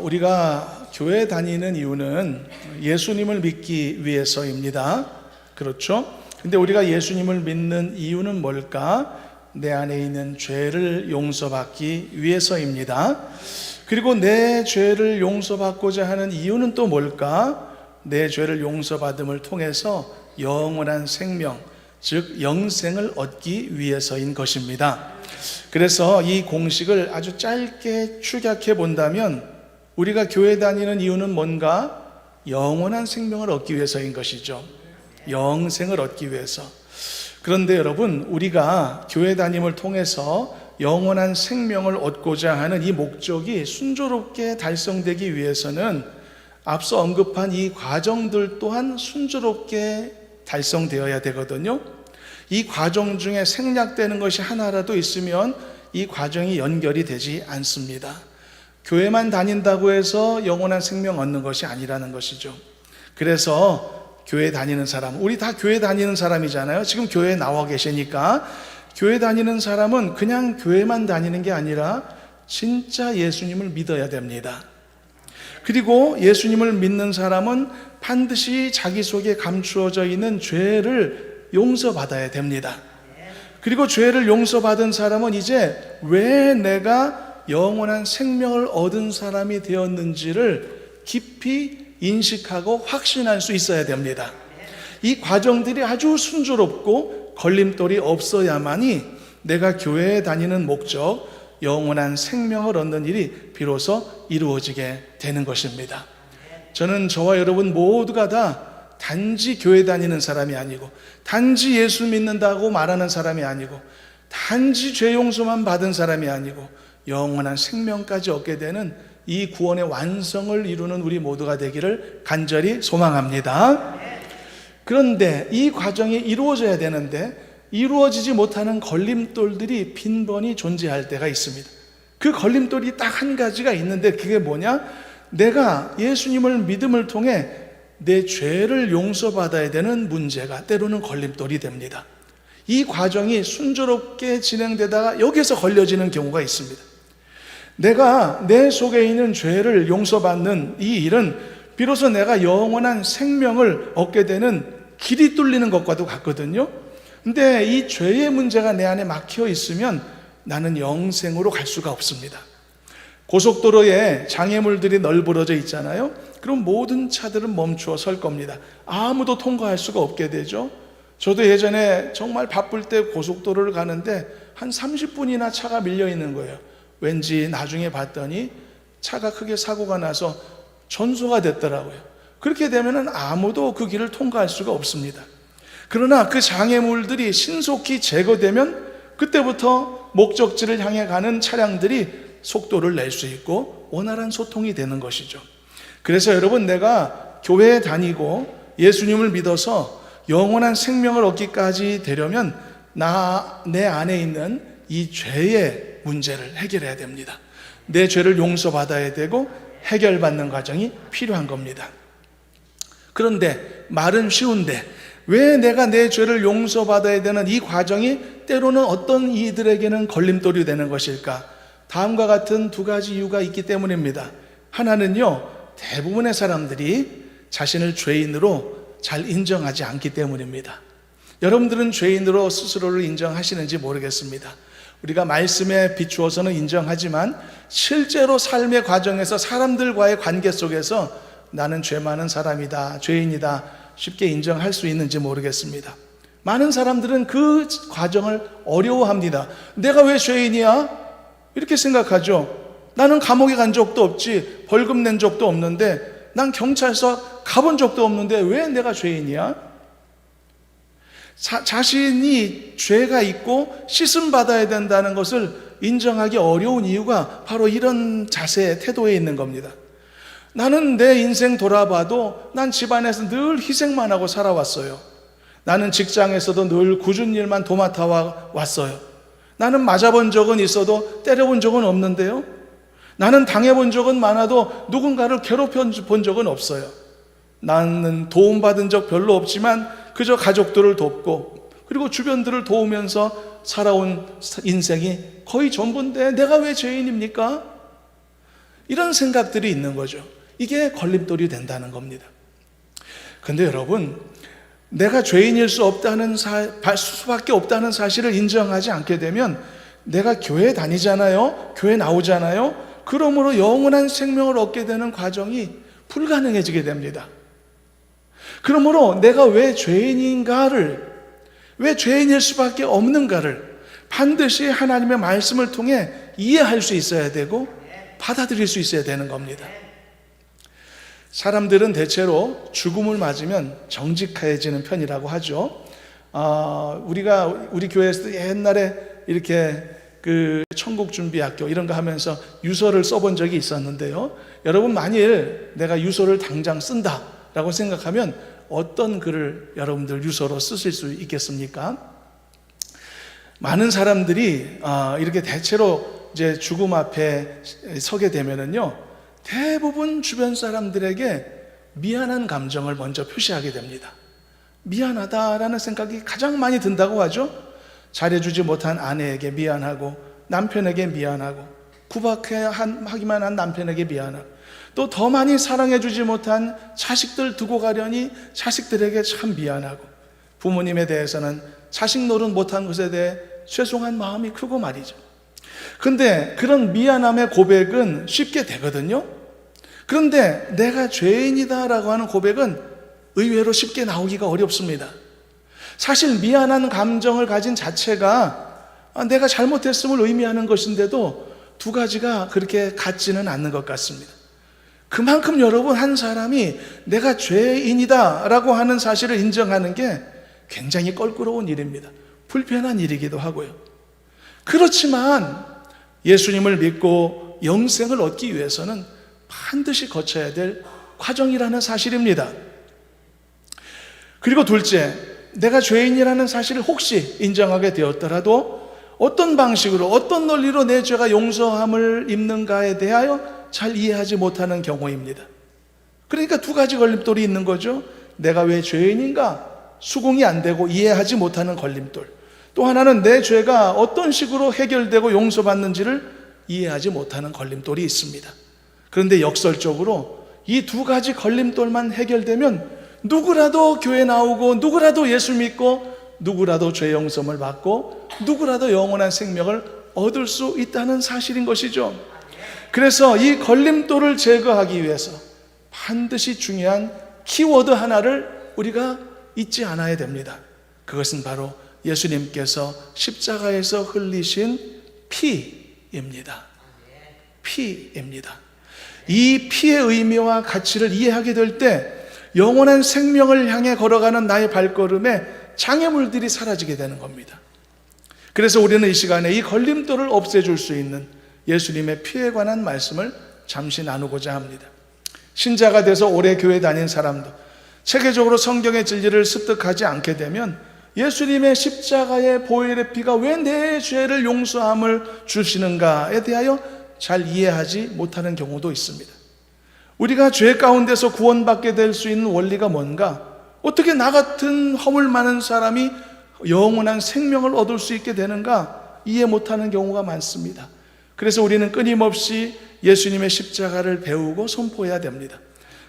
우리가 교회 다니는 이유는 예수님을 믿기 위해서입니다. 그렇죠? 근데 우리가 예수님을 믿는 이유는 뭘까? 내 안에 있는 죄를 용서받기 위해서입니다. 그리고 내 죄를 용서받고자 하는 이유는 또 뭘까? 내 죄를 용서받음을 통해서 영원한 생명, 즉 영생을 얻기 위해서인 것입니다. 그래서 이 공식을 아주 짧게 축약해 본다면 우리가 교회 다니는 이유는 뭔가? 영원한 생명을 얻기 위해서인 것이죠. 영생을 얻기 위해서. 그런데 여러분, 우리가 교회 다님을 통해서 영원한 생명을 얻고자 하는 이 목적이 순조롭게 달성되기 위해서는 앞서 언급한 이 과정들 또한 순조롭게 달성되어야 되거든요. 이 과정 중에 생략되는 것이 하나라도 있으면 이 과정이 연결이 되지 않습니다. 교회만 다닌다고 해서 영원한 생명 얻는 것이 아니라는 것이죠. 그래서 교회 다니는 사람, 우리 다 교회 다니는 사람이잖아요. 지금 교회에 나와 계시니까 교회 다니는 사람은 그냥 교회만 다니는 게 아니라 진짜 예수님을 믿어야 됩니다. 그리고 예수님을 믿는 사람은 반드시 자기 속에 감추어져 있는 죄를 용서받아야 됩니다. 그리고 죄를 용서받은 사람은 이제 왜 내가 영원한 생명을 얻은 사람이 되었는지를 깊이 인식하고 확신할 수 있어야 됩니다. 이 과정들이 아주 순조롭고 걸림돌이 없어야만이 내가 교회에 다니는 목적, 영원한 생명을 얻는 일이 비로소 이루어지게 되는 것입니다. 저는 저와 여러분 모두가 다 단지 교회 다니는 사람이 아니고, 단지 예수 믿는다고 말하는 사람이 아니고, 단지 죄 용서만 받은 사람이 아니고 영원한 생명까지 얻게 되는 이 구원의 완성을 이루는 우리 모두가 되기를 간절히 소망합니다. 그런데 이 과정이 이루어져야 되는데 이루어지지 못하는 걸림돌들이 빈번히 존재할 때가 있습니다. 그 걸림돌이 딱 한 가지가 있는데 그게 뭐냐? 내가 예수님을 믿음을 통해 내 죄를 용서받아야 되는 문제가 때로는 걸림돌이 됩니다. 이 과정이 순조롭게 진행되다가 여기서 걸려지는 경우가 있습니다. 내가 내 속에 있는 죄를 용서받는 이 일은 비로소 내가 영원한 생명을 얻게 되는 길이 뚫리는 것과도 같거든요. 근데 이 죄의 문제가 내 안에 막혀 있으면 나는 영생으로 갈 수가 없습니다. 고속도로에 장애물들이 널브러져 있잖아요. 그럼 모든 차들은 멈추어 설 겁니다. 아무도 통과할 수가 없게 되죠. 저도 예전에 정말 바쁠 때 고속도로를 가는데 한 30분이나 차가 밀려 있는 거예요. 왠지 나중에 봤더니 차가 크게 사고가 나서 전소가 됐더라고요. 그렇게 되면 아무도 그 길을 통과할 수가 없습니다. 그러나 그 장애물들이 신속히 제거되면 그때부터 목적지를 향해 가는 차량들이 속도를 낼 수 있고 원활한 소통이 되는 것이죠. 그래서 여러분, 내가 교회에 다니고 예수님을 믿어서 영원한 생명을 얻기까지 되려면 내 안에 있는 이 죄의 문제를 해결해야 됩니다. 내 죄를 용서받아야 되고 해결받는 과정이 필요한 겁니다. 그런데 말은 쉬운데 왜 내가 내 죄를 용서받아야 되는 이 과정이 때로는 어떤 이들에게는 걸림돌이 되는 것일까? 다음과 같은 두 가지 이유가 있기 때문입니다. 하나는요, 대부분의 사람들이 자신을 죄인으로 잘 인정하지 않기 때문입니다. 여러분들은 죄인으로 스스로를 인정하시는지 모르겠습니다. 우리가 말씀에 비추어서는 인정하지만 실제로 삶의 과정에서 사람들과의 관계 속에서 나는 죄 많은 사람이다, 죄인이다 쉽게 인정할 수 있는지 모르겠습니다. 많은 사람들은 그 과정을 어려워합니다. 내가 왜 죄인이야? 이렇게 생각하죠. 나는 감옥에 간 적도 없지, 벌금 낸 적도 없는데, 난 경찰서 가본 적도 없는데 왜 내가 죄인이야? 자신이 죄가 있고 씻음 받아야 된다는 것을 인정하기 어려운 이유가 바로 이런 자세, 태도에 있는 겁니다. 나는 내 인생 돌아봐도 난 집안에서 늘 희생만 하고 살아왔어요. 나는 직장에서도 늘 굳은 일만 도맡아 왔어요. 나는 맞아본 적은 있어도 때려본 적은 없는데요. 나는 당해본 적은 많아도 누군가를 괴롭혀 본 적은 없어요. 나는 도움받은 적 별로 없지만 그저 가족들을 돕고 그리고 주변들을 도우면서 살아온 인생이 거의 전부인데 내가 왜 죄인입니까? 이런 생각들이 있는 거죠. 이게 걸림돌이 된다는 겁니다. 근데 여러분, 내가 죄인일 수밖에 없다는 사실을 인정하지 않게 되면 내가 교회 다니잖아요. 교회 나오잖아요. 그러므로 영원한 생명을 얻게 되는 과정이 불가능해지게 됩니다. 그러므로 내가 왜 죄인인가를, 왜 죄인일 수밖에 없는가를 반드시 하나님의 말씀을 통해 이해할 수 있어야 되고 받아들일 수 있어야 되는 겁니다. 사람들은 대체로 죽음을 맞으면 정직해지는 편이라고 하죠. 우리 교회에서도 옛날에 이렇게 천국준비학교 이런 거 하면서 유서를 써본 적이 있었는데요. 여러분, 만일 내가 유서를 당장 쓴다라고 생각하면 어떤 글을 여러분들 유서로 쓰실 수 있겠습니까? 많은 사람들이 이렇게 대체로 이제 죽음 앞에 서게 되면은요, 대부분 주변 사람들에게 미안한 감정을 먼저 표시하게 됩니다. 미안하다라는 생각이 가장 많이 든다고 하죠. 잘해주지 못한 아내에게 미안하고, 남편에게 미안하고, 구박하기만 한 남편에게 미안하고, 또 더 많이 사랑해주지 못한 자식들 두고 가려니 자식들에게 참 미안하고, 부모님에 대해서는 자식 노릇 못한 것에 대해 죄송한 마음이 크고 말이죠. 근데 그런 미안함의 고백은 쉽게 되거든요. 그런데 내가 죄인이다라고 하는 고백은 의외로 쉽게 나오기가 어렵습니다. 사실 미안한 감정을 가진 자체가 내가 잘못했음을 의미하는 것인데도 두 가지가 그렇게 같지는 않는 것 같습니다. 그만큼 여러분, 한 사람이 내가 죄인이다라고 하는 사실을 인정하는 게 굉장히 껄끄러운 일입니다. 불편한 일이기도 하고요. 그렇지만 예수님을 믿고 영생을 얻기 위해서는 반드시 거쳐야 될 과정이라는 사실입니다. 그리고 둘째, 내가 죄인이라는 사실을 혹시 인정하게 되었더라도 어떤 방식으로, 어떤 논리로 내 죄가 용서함을 입는가에 대하여 잘 이해하지 못하는 경우입니다. 그러니까 두 가지 걸림돌이 있는 거죠. 내가 왜 죄인인가 수긍이 안 되고 이해하지 못하는 걸림돌, 또 하나는 내 죄가 어떤 식으로 해결되고 용서받는지를 이해하지 못하는 걸림돌이 있습니다. 그런데 역설적으로 이 두 가지 걸림돌만 해결되면 누구라도 교회 나오고, 누구라도 예수 믿고, 누구라도 죄 용서를 받고, 누구라도 영원한 생명을 얻을 수 있다는 사실인 것이죠. 그래서 이 걸림돌을 제거하기 위해서 반드시 중요한 키워드 하나를 우리가 잊지 않아야 됩니다. 그것은 바로 예수님께서 십자가에서 흘리신 피입니다. 피입니다. 이 피의 의미와 가치를 이해하게 될 때 영원한 생명을 향해 걸어가는 나의 발걸음에 장애물들이 사라지게 되는 겁니다. 그래서 우리는 이 시간에 이 걸림돌을 없애줄 수 있는 예수님의 피에 관한 말씀을 잠시 나누고자 합니다. 신자가 돼서 오래 교회 다닌 사람도 체계적으로 성경의 진리를 습득하지 않게 되면 예수님의 십자가의 보혈의 피가 왜 내 죄를 용서함을 주시는가에 대하여 잘 이해하지 못하는 경우도 있습니다. 우리가 죄 가운데서 구원받게 될 수 있는 원리가 뭔가, 어떻게 나 같은 허물 많은 사람이 영원한 생명을 얻을 수 있게 되는가 이해 못하는 경우가 많습니다. 그래서 우리는 끊임없이 예수님의 십자가를 배우고 선포해야 됩니다.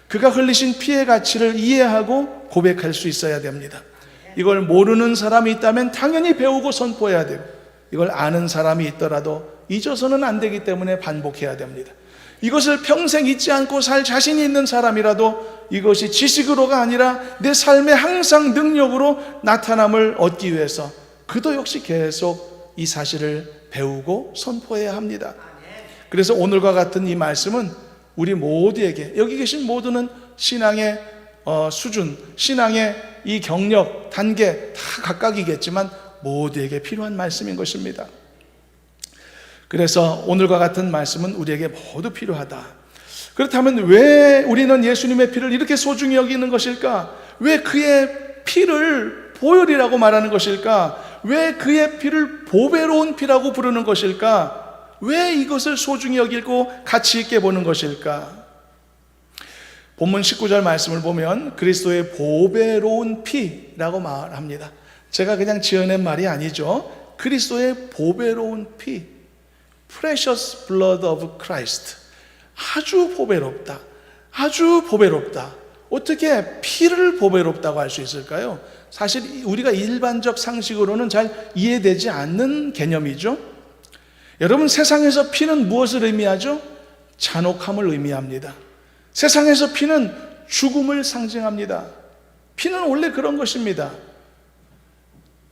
그가 흘리신 피의 가치를 이해하고 고백할 수 있어야 됩니다. 이걸 모르는 사람이 있다면 당연히 배우고 선포해야 되고, 이걸 아는 사람이 있더라도 잊어서는 안 되기 때문에 반복해야 됩니다. 이것을 평생 잊지 않고 살 자신이 있는 사람이라도 이것이 지식으로가 아니라 내 삶의 항상 능력으로 나타남을 얻기 위해서 그도 역시 계속 이 사실을 배우고 선포해야 합니다. 그래서 오늘과 같은 이 말씀은 우리 모두에게, 여기 계신 모두는 신앙의 수준, 신앙의 이 경력, 단계 다 각각이겠지만 모두에게 필요한 말씀인 것입니다. 그래서 오늘과 같은 말씀은 우리에게 모두 필요하다. 그렇다면 왜 우리는 예수님의 피를 이렇게 소중히 여기는 것일까? 왜 그의 피를 보혈이라고 말하는 것일까? 왜 그의 피를 보배로운 피라고 부르는 것일까? 왜 이것을 소중히 여기고 가치 있게 보는 것일까? 본문 19절 말씀을 보면 그리스도의 보배로운 피라고 말합니다. 제가 그냥 지어낸 말이 아니죠. 그리스도의 보배로운 피, Precious blood of Christ, 아주 보배롭다. 아주 보배롭다. 어떻게 피를 보배롭다고 할 수 있을까요? 사실 우리가 일반적 상식으로는 잘 이해되지 않는 개념이죠. 여러분, 세상에서 피는 무엇을 의미하죠? 잔혹함을 의미합니다. 세상에서 피는 죽음을 상징합니다. 피는 원래 그런 것입니다.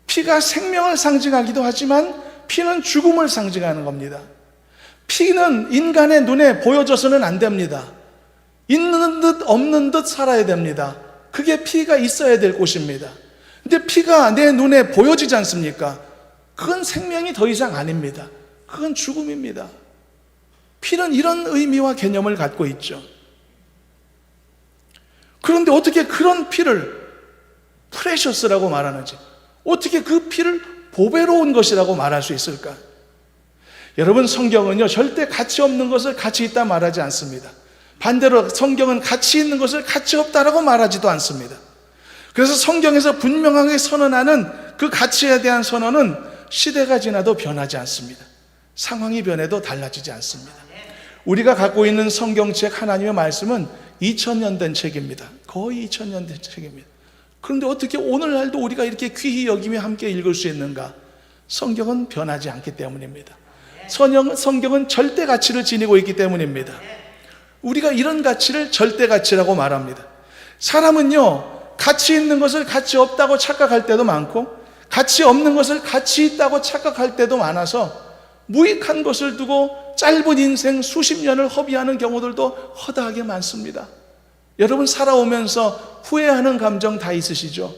피가 생명을 상징하기도 하지만 피는 죽음을 상징하는 겁니다. 피는 인간의 눈에 보여져서는 안 됩니다. 있는 듯 없는 듯 살아야 됩니다. 그게 피가 있어야 될 곳입니다. 근데 피가 내 눈에 보여지지 않습니까? 그건 생명이 더 이상 아닙니다. 그건 죽음입니다. 피는 이런 의미와 개념을 갖고 있죠. 그런데 어떻게 그런 피를 프레셔스라고 말하는지, 어떻게 그 피를 보배로운 것이라고 말할 수 있을까? 여러분, 성경은요 절대 가치 없는 것을 가치 있다 말하지 않습니다. 반대로 성경은 가치 있는 것을 가치 없다라고 말하지도 않습니다. 그래서 성경에서 분명하게 선언하는 그 가치에 대한 선언은 시대가 지나도 변하지 않습니다. 상황이 변해도 달라지지 않습니다. 우리가 갖고 있는 성경책 하나님의 말씀은 2000년 된 책입니다. 거의 2000년 된 책입니다. 그런데 어떻게 오늘날도 우리가 이렇게 귀히 여기며 함께 읽을 수 있는가? 성경은 변하지 않기 때문입니다. 성경은 절대 가치를 지니고 있기 때문입니다. 우리가 이런 가치를 절대 가치라고 말합니다. 사람은요, 가치 있는 것을 가치 없다고 착각할 때도 많고, 가치 없는 것을 가치 있다고 착각할 때도 많아서 무익한 것을 두고 짧은 인생 수십 년을 허비하는 경우들도 허다하게 많습니다. 여러분, 살아오면서 후회하는 감정 다 있으시죠?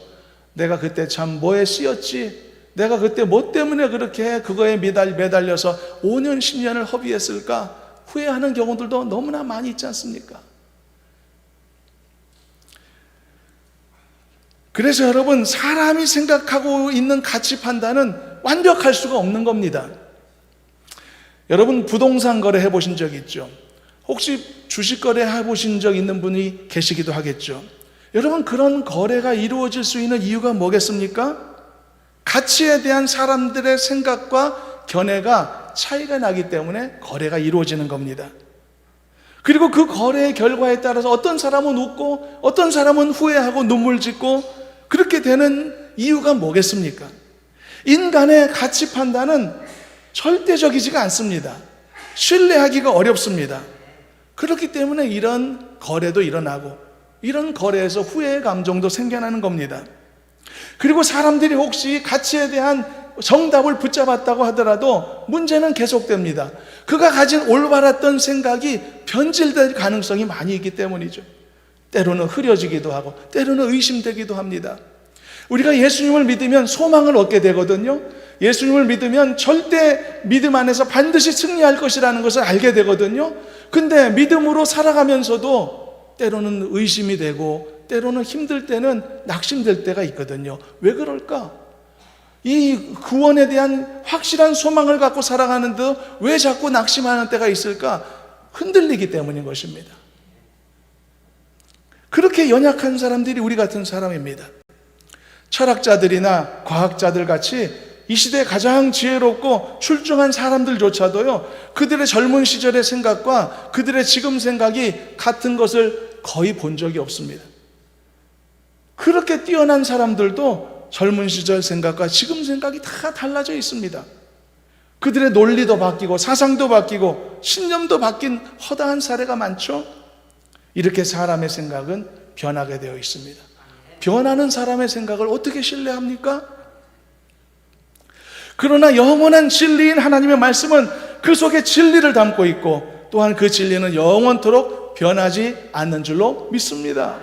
내가 그때 참 뭐에 쓰였지? 내가 그때 뭐 때문에 그렇게 그거에 매달려서 5년, 10년을 허비했을까? 후회하는 경우들도 너무나 많이 있지 않습니까? 그래서 여러분, 사람이 생각하고 있는 가치 판단은 완벽할 수가 없는 겁니다. 여러분, 부동산 거래 해보신 적 있죠? 혹시 주식 거래 해보신 적 있는 분이 계시기도 하겠죠? 여러분, 그런 거래가 이루어질 수 있는 이유가 뭐겠습니까? 가치에 대한 사람들의 생각과 견해가 차이가 나기 때문에 거래가 이루어지는 겁니다. 그리고 그 거래의 결과에 따라서 어떤 사람은 웃고 어떤 사람은 후회하고 눈물 짓고 그렇게 되는 이유가 뭐겠습니까? 인간의 가치 판단은 절대적이지가 않습니다. 신뢰하기가 어렵습니다. 그렇기 때문에 이런 거래도 일어나고 이런 거래에서 후회의 감정도 생겨나는 겁니다. 그리고 사람들이 혹시 가치에 대한 정답을 붙잡았다고 하더라도 문제는 계속됩니다. 그가 가진 올바랐던 생각이 변질될 가능성이 많이 있기 때문이죠. 때로는 흐려지기도 하고 때로는 의심되기도 합니다. 우리가 예수님을 믿으면 소망을 얻게 되거든요. 예수님을 믿으면 절대 믿음 안에서 반드시 승리할 것이라는 것을 알게 되거든요. 근데 믿음으로 살아가면서도 때로는 의심이 되고 때로는 힘들 때는 낙심될 때가 있거든요. 왜 그럴까? 이 구원에 대한 확실한 소망을 갖고 살아가는데 왜 자꾸 낙심하는 때가 있을까? 흔들리기 때문인 것입니다. 그렇게 연약한 사람들이 우리 같은 사람입니다. 철학자들이나 과학자들 같이 이 시대에 가장 지혜롭고 출중한 사람들조차도요, 그들의 젊은 시절의 생각과 그들의 지금 생각이 같은 것을 거의 본 적이 없습니다. 그렇게 뛰어난 사람들도 젊은 시절 생각과 지금 생각이 다 달라져 있습니다. 그들의 논리도 바뀌고 사상도 바뀌고 신념도 바뀐 허다한 사례가 많죠. 이렇게 사람의 생각은 변하게 되어 있습니다. 변하는 사람의 생각을 어떻게 신뢰합니까? 그러나 영원한 진리인 하나님의 말씀은 그 속에 진리를 담고 있고 또한 그 진리는 영원토록 변하지 않는 줄로 믿습니다.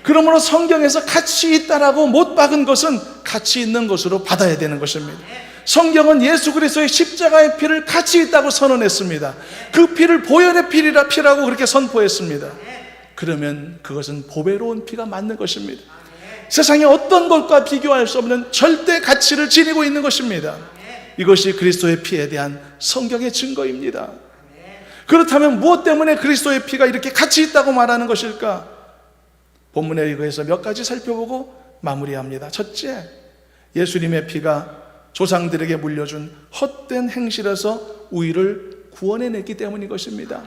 그러므로 성경에서 가치 있다라고 못 박은 것은 가치 있는 것으로 받아야 되는 것입니다. 성경은 예수 그리스도의 십자가의 피를 가치 있다고 선언했습니다. 그 피를 보혈의 피라고 그렇게 선포했습니다. 그러면 그것은 보배로운 피가 맞는 것입니다. 세상의 어떤 것과 비교할 수 없는 절대 가치를 지니고 있는 것입니다. 이것이 그리스도의 피에 대한 성경의 증거입니다. 그렇다면 무엇 때문에 그리스도의 피가 이렇게 가치 있다고 말하는 것일까? 본문에 의해서 몇 가지 살펴보고 마무리합니다. 첫째, 예수님의 피가 조상들에게 물려준 헛된 행실에서 우리를 구원해냈기 때문인 것입니다.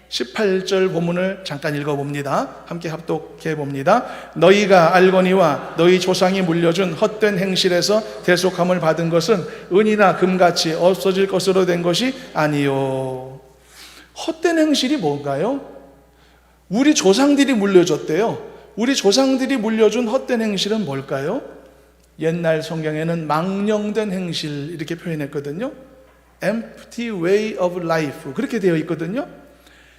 18절 본문을 잠깐 읽어봅니다. 함께 합독해 봅니다. 너희가 알거니와 너희 조상이 물려준 헛된 행실에서 대속함을 받은 것은 은이나 금같이 없어질 것으로 된 것이 아니요. 헛된 행실이 뭔가요? 우리 조상들이 물려줬대요. 우리 조상들이 물려준 헛된 행실은 뭘까요? 옛날 성경에는 망령된 행실 이렇게 표현했거든요. Empty way of life 그렇게 되어 있거든요.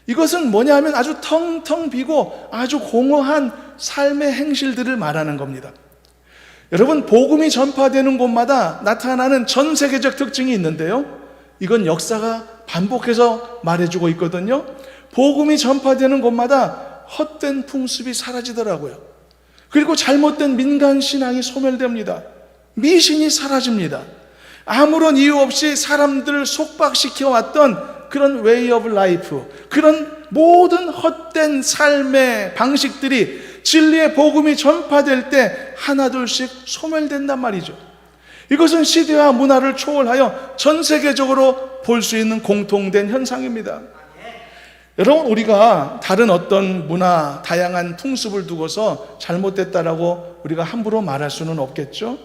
이것은 뭐냐 하면 아주 텅텅 비고 아주 공허한 삶의 행실들을 말하는 겁니다. 여러분, 복음이 전파되는 곳마다 나타나는 전 세계적 특징이 있는데요, 이건 역사가 반복해서 말해주고 있거든요. 복음이 전파되는 곳마다 헛된 풍습이 사라지더라고요. 그리고 잘못된 민간 신앙이 소멸됩니다. 미신이 사라집니다. 아무런 이유 없이 사람들을 속박시켜 왔던 그런 way of life, 그런 모든 헛된 삶의 방식들이 진리의 복음이 전파될 때 하나둘씩 소멸된단 말이죠. 이것은 시대와 문화를 초월하여 전 세계적으로 볼 수 있는 공통된 현상입니다. 여러분, 우리가 다른 어떤 문화, 다양한 풍습을 두고서 잘못됐다라고 우리가 함부로 말할 수는 없겠죠.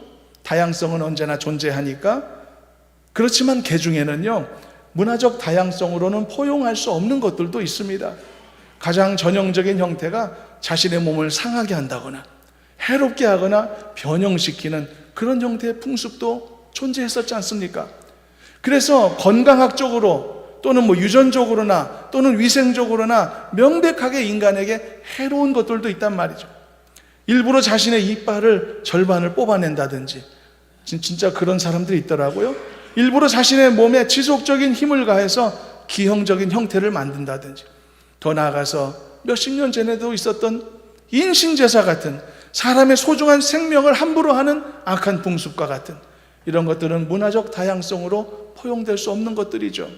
다양성은 언제나 존재하니까. 그렇지만 그 중에는요, 문화적 다양성으로는 포용할 수 없는 것들도 있습니다. 가장 전형적인 형태가 자신의 몸을 상하게 한다거나 해롭게 하거나 변형시키는 그런 형태의 풍습도 존재했었지 않습니까? 그래서 건강학적으로 또는 유전적으로나 또는 위생적으로나 명백하게 인간에게 해로운 것들도 있단 말이죠. 일부러 자신의 이빨을 절반을 뽑아낸다든지, 진짜 그런 사람들이 있더라고요. 일부러 자신의 몸에 지속적인 힘을 가해서 기형적인 형태를 만든다든지, 더 나아가서 몇십 년 전에도 있었던 인신제사 같은 사람의 소중한 생명을 함부로 하는 악한 풍습과 같은 이런 것들은 문화적 다양성으로 포용될 수 없는 것들이죠.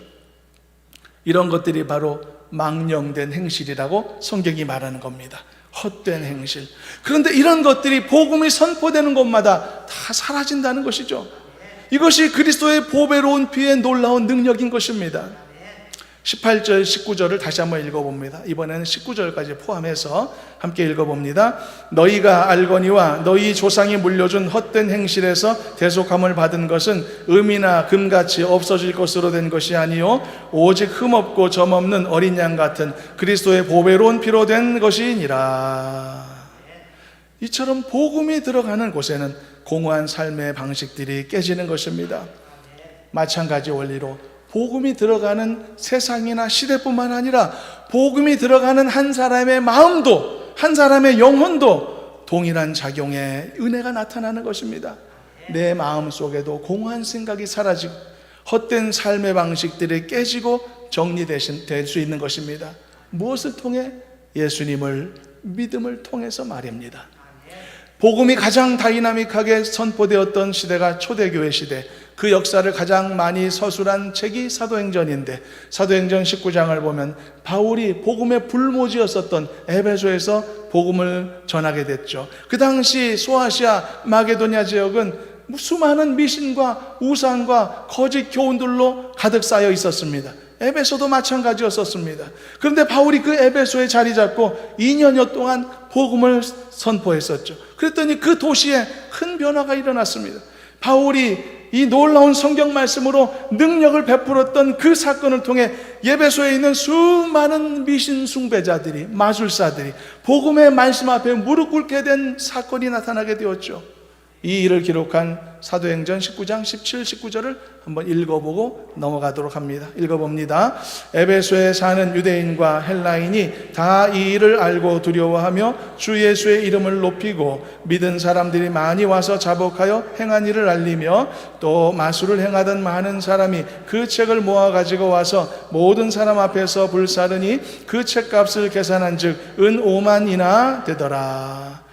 이런 것들이 바로 망령된 행실이라고 성경이 말하는 겁니다. 헛된 행실. 그런데 이런 것들이 복음이 선포되는 곳마다 다 사라진다는 것이죠. 이것이 그리스도의 보배로운 피의 놀라운 능력인 것입니다. 18절, 19절을 다시 한번 읽어봅니다. 이번에는 19절까지 포함해서 함께 읽어봅니다. 너희가 알거니와 너희 조상이 물려준 헛된 행실에서 대속함을 받은 것은 음이나 금같이 없어질 것으로 된 것이 아니요 오직 흠없고 점없는 어린 양 같은 그리스도의 보배로운 피로 된 것이니라. 이처럼 복음이 들어가는 곳에는 공허한 삶의 방식들이 깨지는 것입니다. 마찬가지 원리로 복음이 들어가는 세상이나 시대뿐만 아니라 복음이 들어가는 한 사람의 마음도, 한 사람의 영혼도 동일한 작용의 은혜가 나타나는 것입니다. 내 마음 속에도 공허한 생각이 사라지고 헛된 삶의 방식들이 깨지고 정리될 수 있는 것입니다. 무엇을 통해? 예수님을 믿음을 통해서 말입니다. 복음이 가장 다이나믹하게 선포되었던 시대가 초대교회 시대, 그 역사를 가장 많이 서술한 책이 사도행전인데, 사도행전 19장을 보면 바울이 복음의 불모지였었던 에베소에서 복음을 전하게 됐죠. 그 당시 소아시아 마게도냐 지역은 수많은 미신과 우상과 거짓 교훈들로 가득 쌓여 있었습니다. 에베소도 마찬가지였었습니다. 그런데 바울이 그 에베소에 자리 잡고 2년여 동안 복음을 선포했었죠. 그랬더니 그 도시에 큰 변화가 일어났습니다. 바울이 이 놀라운 성경 말씀으로 능력을 베풀었던 그 사건을 통해 에베소에 있는 수많은 미신 숭배자들이, 마술사들이 복음의 말씀 앞에 무릎 꿇게 된 사건이 나타나게 되었죠. 이 일을 기록한 사도행전 19장 17, 19절을 한번 읽어보고 넘어가도록 합니다. 읽어봅니다. 에베소에 사는 유대인과 헬라인이 다 이 일을 알고 두려워하며 주 예수의 이름을 높이고 믿은 사람들이 많이 와서 자복하여 행한 일을 알리며 또 마술을 행하던 많은 사람이 그 책을 모아가지고 와서 모든 사람 앞에서 불사르니 그 책값을 계산한 즉 은 5만이나 되더라.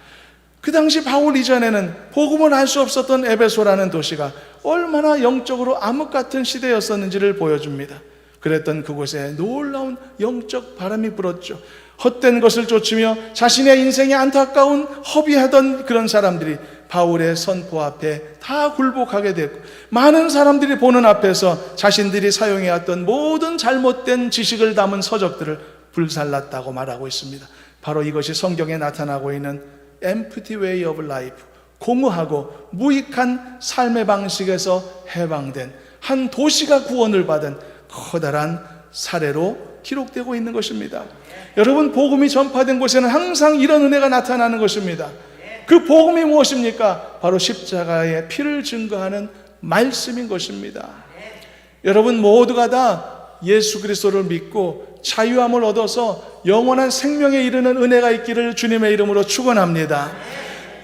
그 당시 바울 이전에는 복음을 알 수 없었던 에베소라는 도시가 얼마나 영적으로 암흑 같은 시대였었는지를 보여줍니다. 그랬던 그곳에 놀라운 영적 바람이 불었죠. 헛된 것을 쫓으며 자신의 인생에 안타까운 허비하던 그런 사람들이 바울의 선포 앞에 다 굴복하게 됐고, 많은 사람들이 보는 앞에서 자신들이 사용해왔던 모든 잘못된 지식을 담은 서적들을 불살랐다고 말하고 있습니다. 바로 이것이 성경에 나타나고 있는 empty way of life, 공허하고 무익한 삶의 방식에서 해방된 한 도시가 구원을 받은 커다란 사례로 기록되고 있는 것입니다. 여러분, 복음이 전파된 곳에는 항상 이런 은혜가 나타나는 것입니다. 그 복음이 무엇입니까? 바로 십자가의 피를 증거하는 말씀인 것입니다. 여러분 모두가 다 예수 그리스도를 믿고 자유함을 얻어서 영원한 생명에 이르는 은혜가 있기를 주님의 이름으로 축원합니다.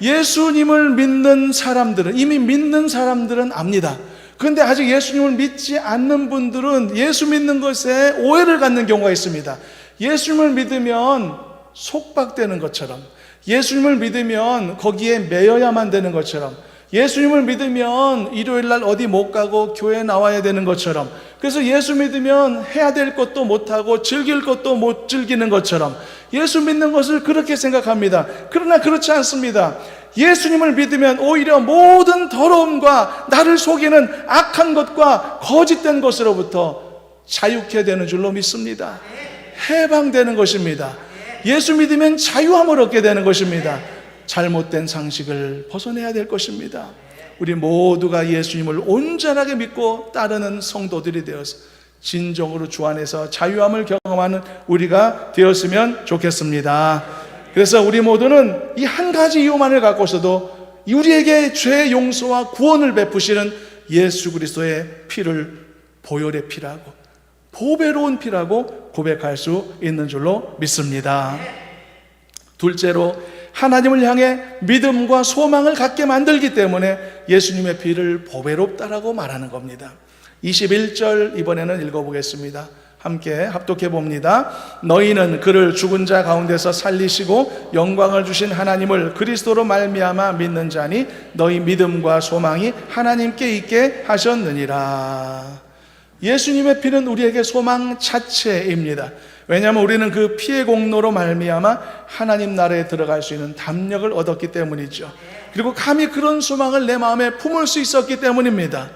예수님을 믿는 사람들은, 이미 믿는 사람들은 압니다. 그런데 아직 예수님을 믿지 않는 분들은 예수 믿는 것에 오해를 갖는 경우가 있습니다. 예수님을 믿으면 속박되는 것처럼, 예수님을 믿으면 거기에 매여야만 되는 것처럼, 예수님을 믿으면 일요일날 어디 못 가고 교회 나와야 되는 것처럼, 그래서 예수 믿으면 해야 될 것도 못하고 즐길 것도 못 즐기는 것처럼 예수 믿는 것을 그렇게 생각합니다. 그러나 그렇지 않습니다. 예수님을 믿으면 오히려 모든 더러움과 나를 속이는 악한 것과 거짓된 것으로부터 자유케 되는 줄로 믿습니다. 해방되는 것입니다. 예수 믿으면 자유함을 얻게 되는 것입니다. 잘못된 상식을 벗어내야 될 것입니다. 우리 모두가 예수님을 온전하게 믿고 따르는 성도들이 되어서 진정으로 주 안에서 자유함을 경험하는 우리가 되었으면 좋겠습니다. 그래서 우리 모두는 이 한 가지 이유만을 갖고서도 우리에게 죄 용서와 구원을 베푸시는 예수 그리스도의 피를 보혈의 피라고, 보배로운 피라고 고백할 수 있는 줄로 믿습니다. 둘째로, 하나님을 향해 믿음과 소망을 갖게 만들기 때문에 예수님의 피를 보배롭다라고 말하는 겁니다. 21절 이번에는 읽어보겠습니다. 함께 합독해 봅니다. 너희는 그를 죽은 자 가운데서 살리시고 영광을 주신 하나님을 그리스도로 말미암아 믿는 자니 너희 믿음과 소망이 하나님께 있게 하셨느니라. 예수님의 피는 우리에게 소망 자체입니다. 왜냐하면 우리는 그 피의 공로로 말미암아 하나님 나라에 들어갈 수 있는 담력을 얻었기 때문이죠. 그리고 감히 그런 소망을 내 마음에 품을 수 있었기 때문입니다.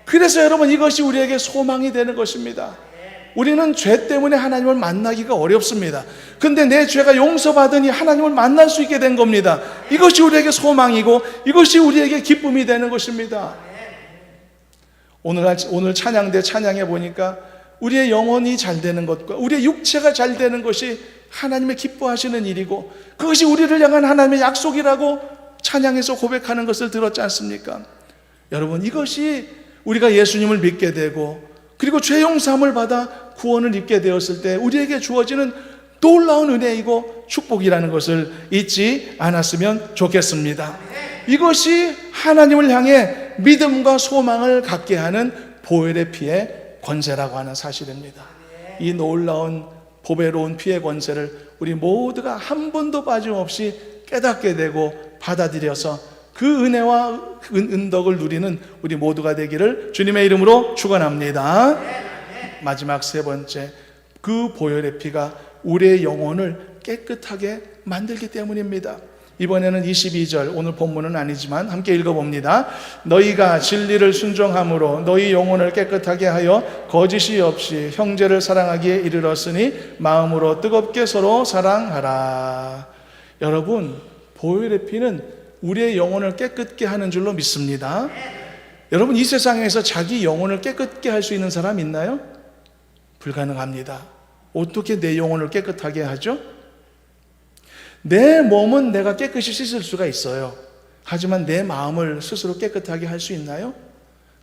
그래서 여러분, 이것이 우리에게 소망이 되는 것입니다. 우리는 죄 때문에 하나님을 만나기가 어렵습니다. 그런데 내 죄가 용서받으니 하나님을 만날 수 있게 된 겁니다. 이것이 우리에게 소망이고 이것이 우리에게 기쁨이 되는 것입니다. 오늘 찬양대 찬양해 보니까 우리의 영혼이 잘 되는 것과 우리의 육체가 잘 되는 것이 하나님의 기뻐하시는 일이고 그것이 우리를 향한 하나님의 약속이라고 찬양에서 고백하는 것을 들었지 않습니까? 여러분, 이것이 우리가 예수님을 믿게 되고 그리고 죄 용서함을 받아 구원을 입게 되었을 때 우리에게 주어지는 놀라운 은혜이고 축복이라는 것을 잊지 않았으면 좋겠습니다. 이것이 하나님을 향해 믿음과 소망을 갖게 하는 보혈의 피의 권세라고 하는 사실입니다. 이 놀라운 보배로운 피의 권세를 우리 모두가 한 번도 빠짐없이 깨닫게 되고 받아들여서 그 은혜와 은덕을 누리는 우리 모두가 되기를 주님의 이름으로 축원합니다. 마지막 세 번째, 그 보혈의 피가 우리의 영혼을 깨끗하게 만들기 때문입니다. 이번에는 22절, 오늘 본문은 아니지만 함께 읽어봅니다. 너희가 진리를 순종함으로 너희 영혼을 깨끗하게 하여 거짓이 없이 형제를 사랑하기에 이르렀으니 마음으로 뜨겁게 서로 사랑하라. 여러분, 보혈의 피는 우리의 영혼을 깨끗게 하는 줄로 믿습니다. 여러분, 이 세상에서 자기 영혼을 깨끗게 할 수 있는 사람 있나요? 불가능합니다. 어떻게 내 영혼을 깨끗하게 하죠? 내 몸은 내가 깨끗이 씻을 수가 있어요. 하지만 내 마음을 스스로 깨끗하게 할 수 있나요?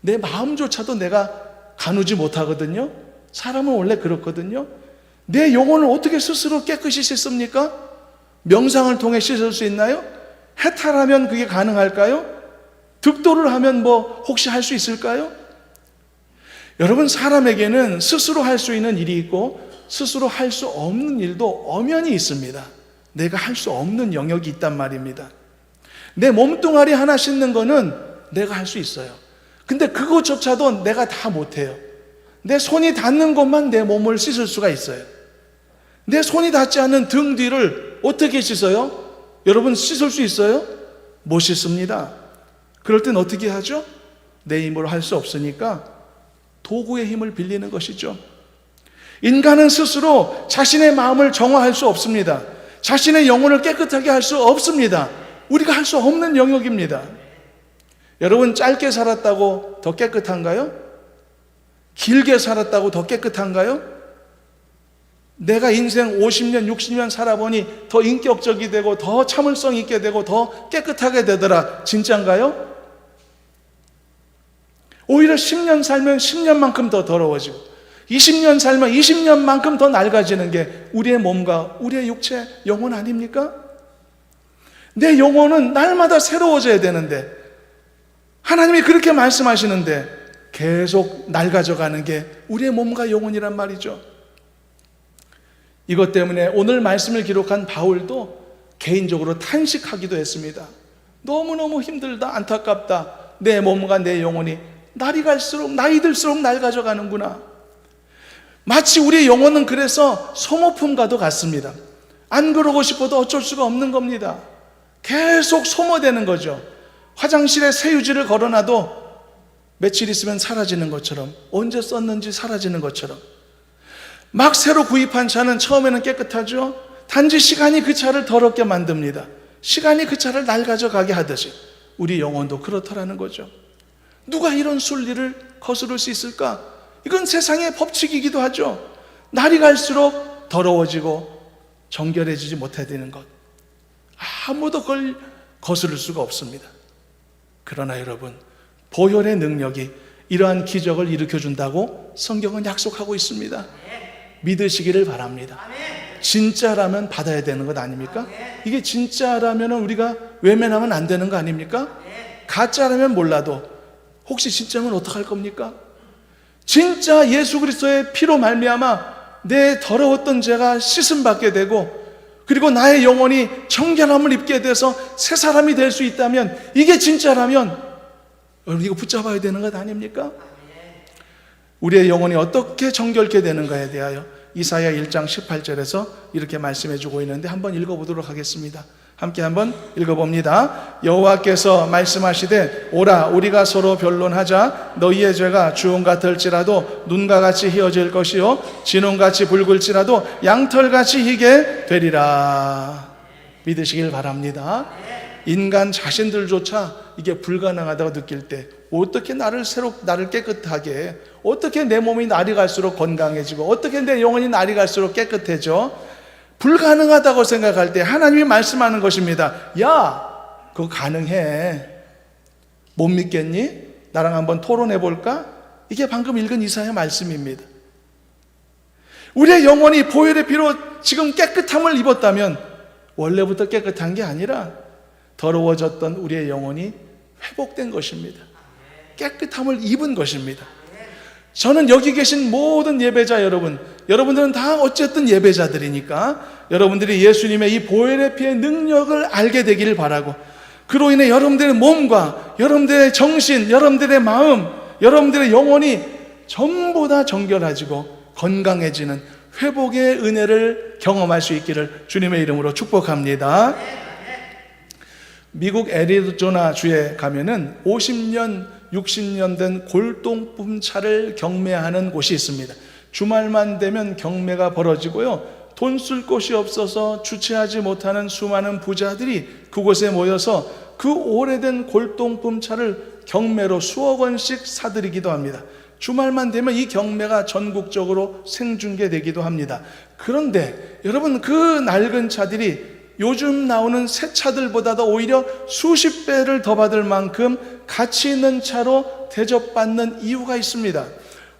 내 마음조차도 내가 가누지 못하거든요. 사람은 원래 그렇거든요. 내 영혼을 어떻게 스스로 깨끗이 씻습니까? 명상을 통해 씻을 수 있나요? 해탈하면 그게 가능할까요? 득도를 하면 혹시 할 수 있을까요? 여러분, 사람에게는 스스로 할 수 있는 일이 있고 스스로 할 수 없는 일도 엄연히 있습니다. 내가 할 수 없는 영역이 있단 말입니다. 내 몸뚱아리 하나 씻는 거는 내가 할 수 있어요. 근데 그것조차도 내가 다 못해요. 내 손이 닿는 것만 내 몸을 씻을 수가 있어요. 내 손이 닿지 않는 등 뒤를 어떻게 씻어요? 여러분, 씻을 수 있어요? 못 씻습니다. 그럴 땐 어떻게 하죠? 내 힘으로 할 수 없으니까 도구의 힘을 빌리는 것이죠. 인간은 스스로 자신의 마음을 정화할 수 없습니다. 자신의 영혼을 깨끗하게 할 수 없습니다. 우리가 할 수 없는 영역입니다. 여러분, 짧게 살았다고 더 깨끗한가요? 길게 살았다고 더 깨끗한가요? 내가 인생 50년, 60년 살아보니 더 인격적이 되고 더 참을성 있게 되고 더 깨끗하게 되더라. 진짜인가요? 오히려 10년 살면 10년만큼 더 더러워지고 20년 살면 20년만큼 더 낡아지는 게 우리의 몸과 우리의 육체, 영혼 아닙니까? 내 영혼은 날마다 새로워져야 되는데 하나님이 그렇게 말씀하시는데 계속 낡아져 가는 게 우리의 몸과 영혼이란 말이죠. 이것 때문에 오늘 말씀을 기록한 바울도 개인적으로 탄식하기도 했습니다. 너무너무 힘들다, 안타깝다. 내 몸과 내 영혼이 날이 갈수록, 나이 들수록 낡아져 가는구나. 마치 우리의 영혼은 그래서 소모품과도 같습니다. 안 그러고 싶어도 어쩔 수가 없는 겁니다. 계속 소모되는 거죠. 화장실에 새 휴지를 걸어놔도 며칠 있으면 사라지는 것처럼, 언제 썼는지 사라지는 것처럼, 막 새로 구입한 차는 처음에는 깨끗하죠. 단지 시간이 그 차를 더럽게 만듭니다. 시간이 그 차를 낡아져 가게 하듯이 우리 영혼도 그렇더라는 거죠. 누가 이런 순리를 거스를 수 있을까? 이건 세상의 법칙이기도 하죠. 날이 갈수록 더러워지고 정결해지지 못해지는 것, 아무도 그걸 거스를 수가 없습니다. 그러나 여러분, 보혈의 능력이 이러한 기적을 일으켜준다고 성경은 약속하고 있습니다. 믿으시기를 바랍니다. 진짜라면 받아야 되는 것 아닙니까? 이게 진짜라면 우리가 외면하면 안 되는 거 아닙니까? 가짜라면 몰라도 혹시 진짜면 어떡할 겁니까? 진짜 예수 그리스도의 피로 말미암아 내 더러웠던 죄가 씻음 받게 되고, 그리고 나의 영혼이 정결함을 입게 돼서 새 사람이 될 수 있다면, 이게 진짜라면 여러분, 이거 붙잡아야 되는 것 아닙니까? 우리의 영혼이 어떻게 정결케 되는가에 대하여 이사야 1장 18절에서 이렇게 말씀해 주고 있는데 한번 읽어보도록 하겠습니다. 함께 한번 읽어봅니다. 여호와께서 말씀하시되 오라, 우리가 서로 변론하자. 너희의 죄가 주홍 같을지라도 눈과 같이 희어질 것이요 진홍같이 붉을지라도 양털같이 희게 되리라. 믿으시길 바랍니다. 인간 자신들조차 이게 불가능하다고 느낄 때 어떻게 나를 깨끗하게, 어떻게 내 몸이 날이 갈수록 건강해지고, 어떻게 내 영혼이 날이 갈수록 깨끗해져? 불가능하다고 생각할 때 하나님이 말씀하는 것입니다. 야, 그거 가능해. 못 믿겠니? 나랑 한번 토론해 볼까? 이게 방금 읽은 이사야 말씀입니다. 우리의 영혼이 보혈의 피로 지금 깨끗함을 입었다면 원래부터 깨끗한 게 아니라 더러워졌던 우리의 영혼이 회복된 것입니다. 깨끗함을 입은 것입니다. 저는 여기 계신 모든 예배자 여러분들은 다 어쨌든 예배자들이니까 여러분들이 예수님의 이 보혈의 피의 능력을 알게 되기를 바라고, 그로 인해 여러분들의 몸과 여러분들의 정신, 여러분들의 마음, 여러분들의 영혼이 전부 다 정결해지고 건강해지는 회복의 은혜를 경험할 수 있기를 주님의 이름으로 축복합니다. 미국 애리조나 주에 가면은 50년, 60년 된 골동품 차를 경매하는 곳이 있습니다. 주말만 되면 경매가 벌어지고요, 돈 쓸 곳이 없어서 주체하지 못하는 수많은 부자들이 그곳에 모여서 그 오래된 골동품 차를 경매로 수억 원씩 사들이기도 합니다. 주말만 되면 이 경매가 전국적으로 생중계되기도 합니다. 그런데 여러분, 그 낡은 차들이 요즘 나오는 새 차들보다도 오히려 수십 배를 더 받을 만큼 가치 있는 차로 대접받는 이유가 있습니다.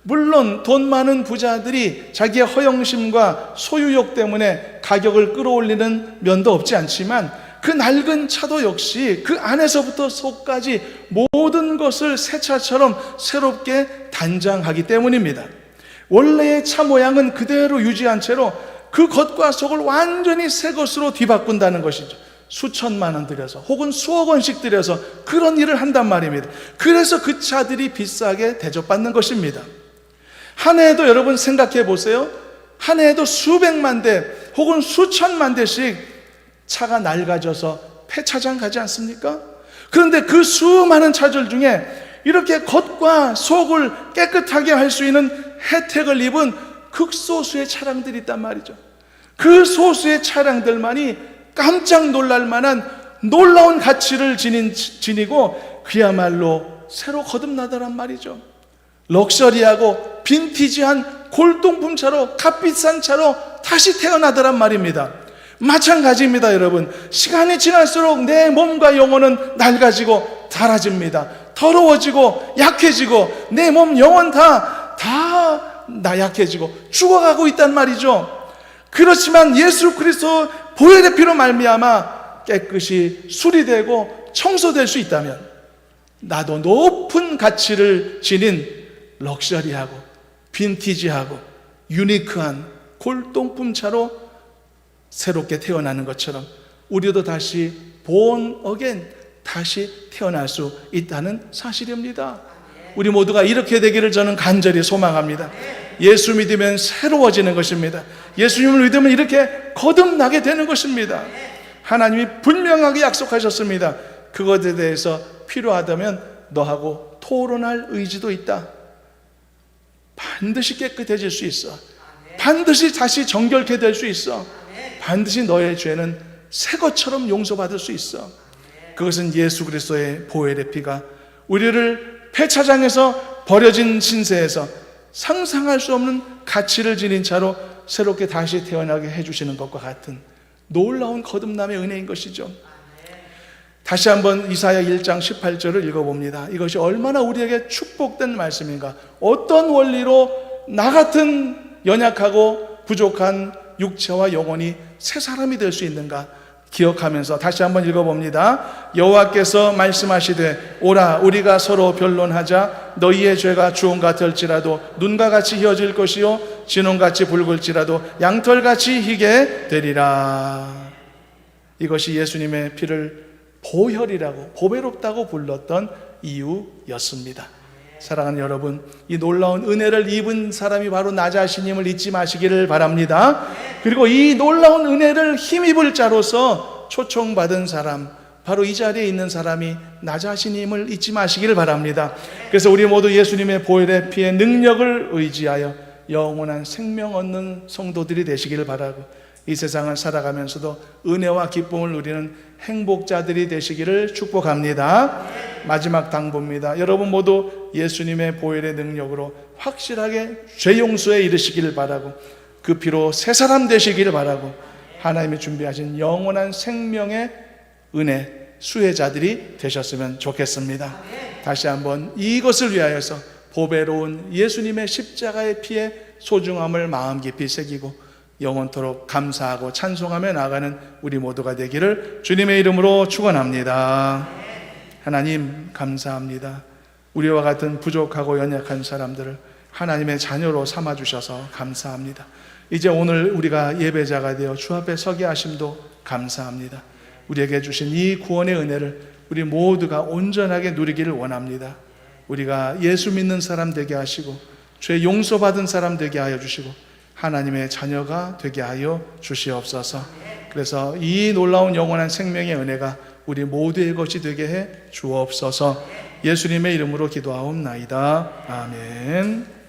물론 돈 많은 부자들이 자기의 허영심과 소유욕 때문에 가격을 끌어올리는 면도 없지 않지만, 그 낡은 차도 역시 그 안에서부터 속까지 모든 것을 새 차처럼 새롭게 단장하기 때문입니다. 원래의 차 모양은 그대로 유지한 채로 그 겉과 속을 완전히 새 것으로 뒤바꾼다는 것이죠. 수천만 원 들여서 혹은 수억 원씩 들여서 그런 일을 한단 말입니다. 그래서 그 차들이 비싸게 대접받는 것입니다. 한 해에도 여러분 생각해 보세요. 한 해에도 수백만 대 혹은 수천만 대씩 차가 낡아져서 폐차장 가지 않습니까? 그런데 그 수많은 차들 중에 이렇게 겉과 속을 깨끗하게 할 수 있는 혜택을 입은 극소수의 차량들이 있단 말이죠. 그 소수의 차량들만이 깜짝 놀랄 만한 놀라운 가치를 지니고 그야말로 새로 거듭나더란 말이죠. 럭셔리하고 빈티지한 골동품차로, 값비싼 차로 다시 태어나더란 말입니다. 마찬가지입니다, 여러분. 시간이 지날수록 내 몸과 영혼은 낡아지고 닳아집니다. 더러워지고 약해지고 내 몸, 영혼 다 약해지고 죽어가고 있단 말이죠. 그렇지만 예수 그리스도 보혈의 피로 말미암아 깨끗이 수리되고 청소될 수 있다면 나도 높은 가치를 지닌 럭셔리하고 빈티지하고 유니크한 골동품차로 새롭게 태어나는 것처럼 우리도 다시 born again, 다시 태어날 수 있다는 사실입니다. 우리 모두가 이렇게 되기를 저는 간절히 소망합니다. 예수 믿으면 새로워지는 것입니다. 예수님을 믿으면 이렇게 거듭나게 되는 것입니다. 하나님이 분명하게 약속하셨습니다. 그것에 대해서 필요하다면 너하고 토론할 의지도 있다. 반드시 깨끗해질 수 있어. 반드시 다시 정결케 될 수 있어. 반드시 너의 죄는 새 것처럼 용서받을 수 있어. 그것은 예수 그리스도의 보혈의 피가 우리를 폐차장에서 버려진 신세에서 상상할 수 없는 가치를 지닌 차로 새롭게 다시 태어나게 해주시는 것과 같은 놀라운 거듭남의 은혜인 것이죠. 다시 한번 이사야 1장 18절을 읽어봅니다. 이것이 얼마나 우리에게 축복된 말씀인가. 어떤 원리로 나 같은 연약하고 부족한 육체와 영혼이 새 사람이 될 수 있는가 기억하면서 다시 한번 읽어봅니다. 여호와께서 말씀하시되 오라 우리가 서로 변론하자. 너희의 죄가 주홍 같을지라도 눈과 같이 희어질 것이요 진홍같이 붉을지라도 양털같이 희게 되리라. 이것이 예수님의 피를 보혈이라고, 보배롭다고 불렀던 이유였습니다. 사랑하는 여러분, 이 놀라운 은혜를 입은 사람이 바로 나 자신임을 잊지 마시기를 바랍니다. 그리고 이 놀라운 은혜를 힘입을 자로서 초청받은 사람, 바로 이 자리에 있는 사람이 나 자신임을 잊지 마시기를 바랍니다. 그래서 우리 모두 예수님의 보혈의 피의 능력을 의지하여 영원한 생명 얻는 성도들이 되시기를 바라고, 이 세상을 살아가면서도 은혜와 기쁨을 누리는 행복자들이 되시기를 축복합니다. 마지막 당부입니다. 여러분 모두 예수님의 보혈의 능력으로 확실하게 죄 용서에 이르시기를 바라고, 그 피로 새 사람 되시기를 바라고, 하나님이 준비하신 영원한 생명의 은혜 수혜자들이 되셨으면 좋겠습니다. 다시 한번 이것을 위하여서 보배로운 예수님의 십자가의 피의 소중함을 마음 깊이 새기고 영원토록 감사하고 찬송하며 나아가는 우리 모두가 되기를 주님의 이름으로 축원합니다. 하나님 감사합니다. 우리와 같은 부족하고 연약한 사람들을 하나님의 자녀로 삼아주셔서 감사합니다. 이제 오늘 우리가 예배자가 되어 주 앞에 서게 하심도 감사합니다. 우리에게 주신 이 구원의 은혜를 우리 모두가 온전하게 누리기를 원합니다. 우리가 예수 믿는 사람 되게 하시고 죄 용서받은 사람 되게 하여 주시고 하나님의 자녀가 되게 하여 주시옵소서. 그래서 이 놀라운 영원한 생명의 은혜가 우리 모두의 것이 되게 해 주옵소서. 예수님의 이름으로 기도하옵나이다. 아멘.